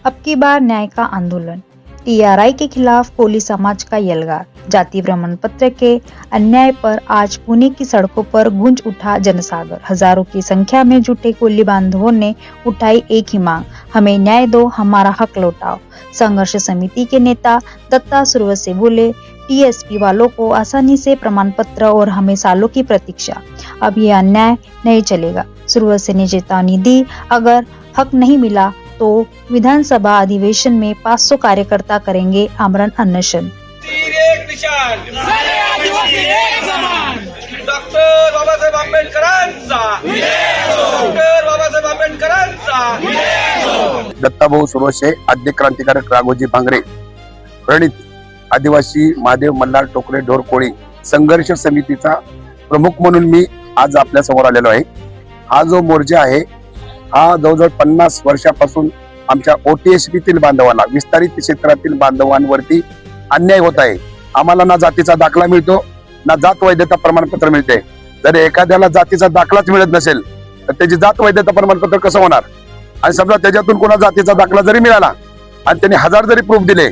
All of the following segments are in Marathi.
अब की बार न्याय का आंदोलन, टीआरआई के खिलाफ कोली समाज का यलगार। जाति प्रमाण पत्र के अन्याय पर आज पुणे की सड़कों पर गूंज उठा जनसागर। हजारों की संख्या में जुटे कोली बांधवों ने उठाई एक ही मांग, हमें न्याय दो, हमारा हक लौटाओ। संघर्ष समिति के नेता दत्ता सुरवसे बोले, टीएसपी वालों को आसानी से प्रमाण पत्र और हमें सालों की प्रतीक्षा। अब ये अन्याय नहीं चलेगा। सुरवसे ने चेतावनी दी, अगर हक नहीं मिला तो विधानसभा अधिवेशन में 500 कार्यकर्ता करेंगे आमरण अनशन। डॉक्टर बाबासाहेब आंबेडकरांचा दत्ताभाऊ सुरवसे, आद्य क्रांतिकारक राघोजी भांगरे प्रणित आदिवासी महादेव मल्हार टोकरे ढोरकोळी संघर्ष समितीचा प्रमुख म्हणून मी आज आपल्या समोर आलेलो आहे। हा जो मोर्चा आहे हा जवळजवळ 50 वर्षापासून आमच्या ओटीएसपीतील बांधवांना, विस्तारित क्षेत्रातील बांधवांवरती अन्याय होत आहे। आम्हाला ना जातीचा दाखला मिळतो, ना जात वैधता प्रमाणपत्र मिळते। जर एखाद्याला जातीचा दाखलाच मिळत नसेल तर त्याची जात वैधता प्रमाणपत्र कसं होणार? आणि समजा त्याच्यातून कोणा जातीचा दाखला जरी मिळाला आणि त्यांनी 1000 जरी प्रूफ दिले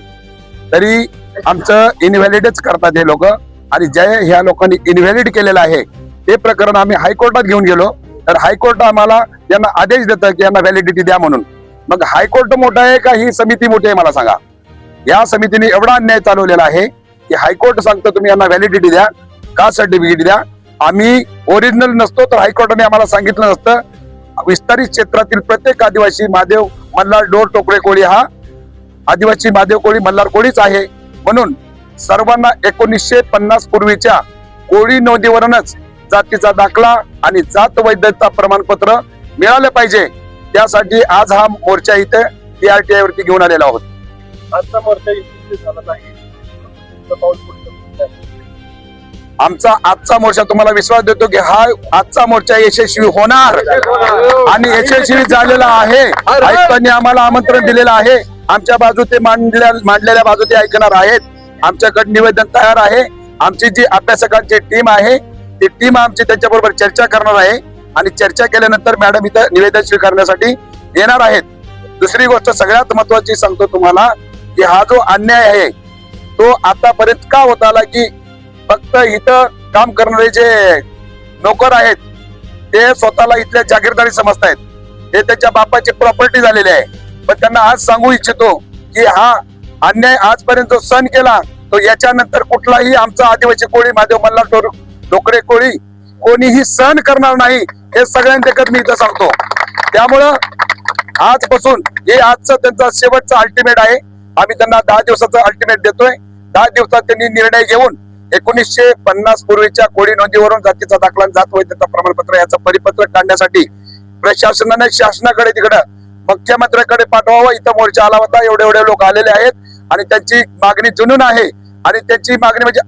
तरी आमचं इनव्हॅलिडच करतात हे लोक। आणि जे ह्या लोकांनी इनव्हॅलिड केलेलं आहे ते प्रकरण आम्ही हायकोर्टात घेऊन गेलो तर हायकोर्ट आम्हाला यांना आदेश देतं की यांना व्हॅलिडिटी द्या म्हणून। मग हायकोर्ट मोठा आहे का ही समिती मोठी आहे मला सांगा? या समितीने एवढा अन्याय चालवलेला आहे की हायकोर्ट सांगतं तुम्ही यांना व्हॅलिडिटी द्या, कास्ट सर्टिफिकेट द्या। आम्ही ओरिजिनल नसतो तर हायकोर्टाने आम्हाला सांगितलं नसतं विस्तारित क्षेत्रातील प्रत्येक आदिवासी महादेव मल्हार ढोर टोकरे कोळी हा आदिवासी महादेव कोळी मल्हार कोळीच आहे। म्हणून सर्वांना 1950 पूर्वीच्या कोळी नोंदीवरूनच जातीचा दाखला आणि जात वैधता प्रमाणपत्र मिळाले पाहिजे। त्यासाठी आज हा मोर्चा इथे टीआरटीआय वरती घेऊन आलेला आहोत। आजचा मोर्चा यशस्वी झाला नाही, आमचा आजचा मोर्चा तुम्हाला विश्वास देतो की हा आजचा मोर्चा यशस्वी होणार आणि यशस्वी झालेला आहे। आयुक्तांनी आम्हाला आमंत्रण दिलेलं आहे, आमच्या बाजू ते मांडलेल्या बाजू ते ऐकणार आहेत। आमच्याकडे निवेदन तयार आहे। आमची जी अभ्यासकांची टीम आहे ती टीम आमची त्यांच्याबरोबर चर्चा करणार आहे आणि चर्चा केल्यानंतर मॅडम इथं निवेदन स्वीकारण्यासाठी येणार आहेत। दुसरी गोष्ट सगळ्यात महत्वाची सांगतो तुम्हाला की हा जो अन्याय आहे तो आतापर्यंत का होत आला की फक्त इथं काम करणारे जे नोकर आहेत ते स्वतःला इथल्या जागीरदारी समजतायत, हे त्यांच्या बापाची प्रॉपर्टी झालेली आहे। पण त्यांना आज सांगू इच्छितो की हा अन्याय आजपर्यंत जो सहन केला तो याच्यानंतर कुठलाही आमचा आदिवासी कोळी महादेव मल्हार टोकरे कोळी कोणीही सहन करणार नाही, हे सगळ्यांदेखत मी इथं सांगतो। त्यामुळं आजपासून हे आजचं त्यांचा शेवटचा अल्टिमेट आहे। आम्ही त्यांना 10 दिवसाचा अल्टिमेट देतोय। 10 दिवसात त्यांनी निर्णय घेऊन 1950 पूर्वीच्या कोळी नोंदीवरून जातीचा दाखला, जात वैधता प्रमाणपत्र याचं परिपत्रक काढण्यासाठी प्रशासनाने शासनाकडे तिकडं मुख्यमंत्र्याकडे पाठवावं। इथं मोर्चा आला होता, एवढे लोक आलेले आहेत आणि त्यांची मागणी जुनून आहे। आणि त्यांची मागणी म्हणजे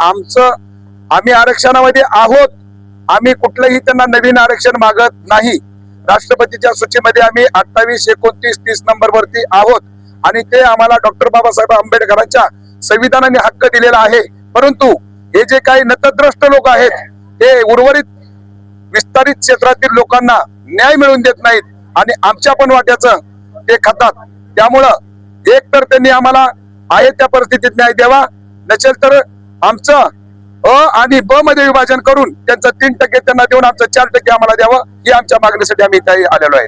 आम्ही आरक्षणामध्ये आहोत, आम्ही कुठलंही त्यांना नवीन आरक्षण मागत नाही। राष्ट्रपतीच्या सूचीमध्ये आम्ही 28, 29, 30 नंबर वरती आहोत आणि ते आम्हाला डॉक्टर बाबासाहेब आंबेडकरांच्या संविधानाने हक्क दिलेला आहे। परंतु हे जे काही नतद्रष्ट लोक आहेत ते उर्वरित विस्तारित क्षेत्रातील लोकांना न्याय मिळवून देत नाहीत आणि आमच्या पण वाट्याचं ते खातात। त्यामुळं एक तर त्यांनी आम्हाला आहे त्या परिस्थितीत न्याय द्यावा, नसेल तर आमचं अ आणि ब मध्ये विभाजन करून त्यांचं 3% त्यांना देऊन आमचं 4% आम्हाला द्यावं, ही आमच्या मागणीसाठी आम्ही इथे आलेलो आहे।